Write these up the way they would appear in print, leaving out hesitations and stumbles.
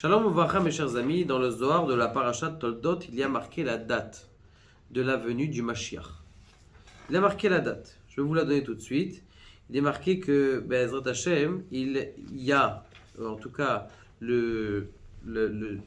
Shalom Uvracha, mes chers amis, dans le Zohar de la Parashat Toldot, il y a marqué la date de la venue du Mashiach. Il a marqué la date, je vais vous la donner tout de suite. Il est marqué que, Be'ezrat Hashem, il y a, en tout cas, le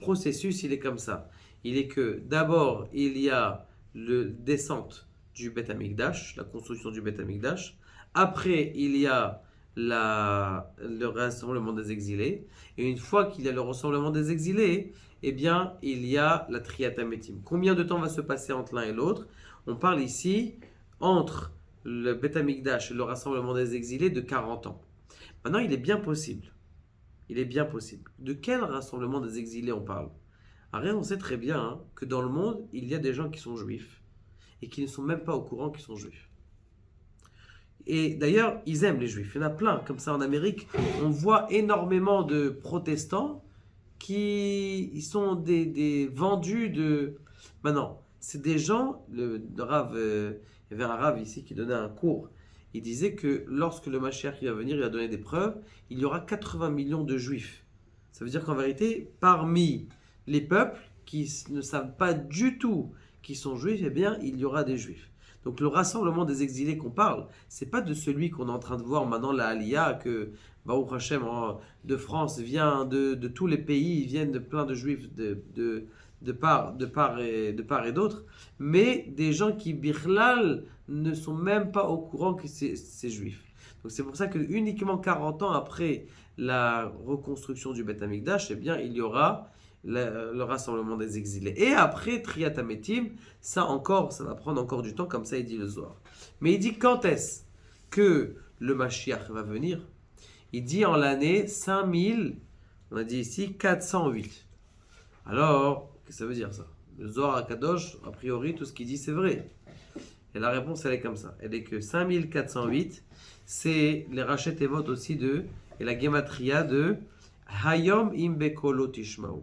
processus, il est comme ça. Il est que, d'abord, il y a le descente du Beth Amikdash, la construction du Beth Amikdash. Après, il y a le rassemblement des exilés. Et une fois qu'il y a le rassemblement des exilés, eh bien, il y a la Triyat HaMetim. Combien de temps va se passer entre l'un et l'autre? On parle ici, entre le Beth Amikdash et le rassemblement des exilés, de 40 ans. Maintenant, il est bien possible. De quel rassemblement des exilés on parle? Alors, on sait très bien que dans le monde, il y a des gens qui sont juifs et qui ne sont même pas au courant qu'ils sont juifs. Et d'ailleurs, ils aiment les juifs. Il y en a plein. Comme ça, en Amérique, on voit énormément de protestants qui sont des vendus de... Maintenant, c'est des gens... il y avait un Rav ici qui donnait un cours. Il disait que lorsque le Mashiach va venir, il va donner des preuves, il y aura 80 millions de juifs. Ça veut dire qu'en vérité, parmi les peuples qui ne savent pas du tout qu'ils sont juifs, eh bien, il y aura des juifs. Donc le rassemblement des exilés qu'on parle, c'est pas de celui qu'on est en train de voir maintenant, la Aliyah, que Baruch Hashem de France vient, de tous les pays, ils viennent de plein de juifs de part et d'autre, mais des gens qui, birlal, ne sont même pas au courant que c'est juif. Donc c'est pour ça que uniquement 40 ans après la reconstruction du Beth Amikdash, eh bien il y aura le rassemblement des exilés. Et après Triyat HaMetim, ça va prendre encore du temps, comme ça il dit le Zohar. Mais il dit quand est-ce que le Mashiach va venir? Il dit en l'année 5000, on a dit ici 408. Alors, qu'est-ce que ça veut dire ça? Le Zohar HaKadosh, a priori, tout ce qu'il dit c'est vrai. Et la réponse elle est comme ça. Elle est que 5408, c'est les Rachet Evot aussi et la Gematria de Hayom im bekolo tishma'u.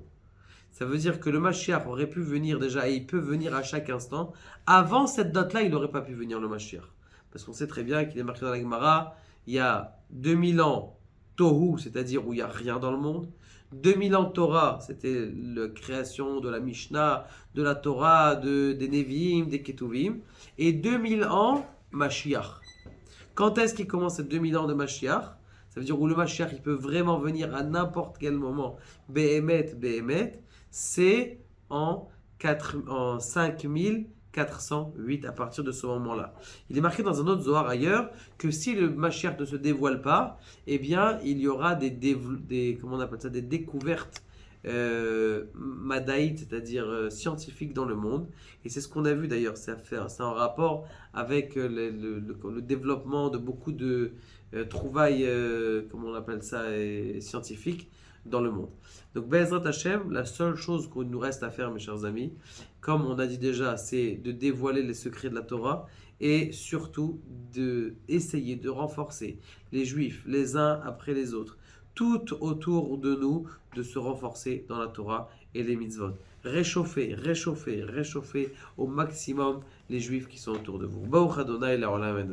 Ça veut dire que le Mashiach aurait pu venir déjà, et il peut venir à chaque instant. Avant cette date-là, il n'aurait pas pu venir le Mashiach. Parce qu'on sait très bien qu'il est marqué dans la Gemara, il y a 2000 ans Tohu, c'est-à-dire où il n'y a rien dans le monde. 2000 ans Torah, c'était la création de la Mishnah, de la Torah, des Nevi'im, des Ketuvim. Et 2000 ans Mashiach. Quand est-ce qu'il commence ces 2000 ans de Mashiach? Ça veut dire où le Mashiach, il peut vraiment venir à n'importe quel moment. Behemet, c'est en 5408 à partir de ce moment-là. Il est marqué dans un autre Zohar ailleurs que si le Mashiach ne se dévoile pas, eh bien il y aura des découvertes madaïtes, c'est-à-dire scientifiques dans le monde. Et c'est ce qu'on a vu d'ailleurs, c'est en rapport avec le développement de beaucoup de trouvailles, scientifiques dans le monde. Donc, Be'ezrat Hashem, la seule chose qu'il nous reste à faire, mes chers amis, comme on a dit déjà, c'est de dévoiler les secrets de la Torah et surtout d'essayer de renforcer les Juifs les uns après les autres, tout autour de nous, de se renforcer dans la Torah et les mitzvot. Réchauffer au maximum les Juifs qui sont autour de vous. Baruch Adonai, la Olam et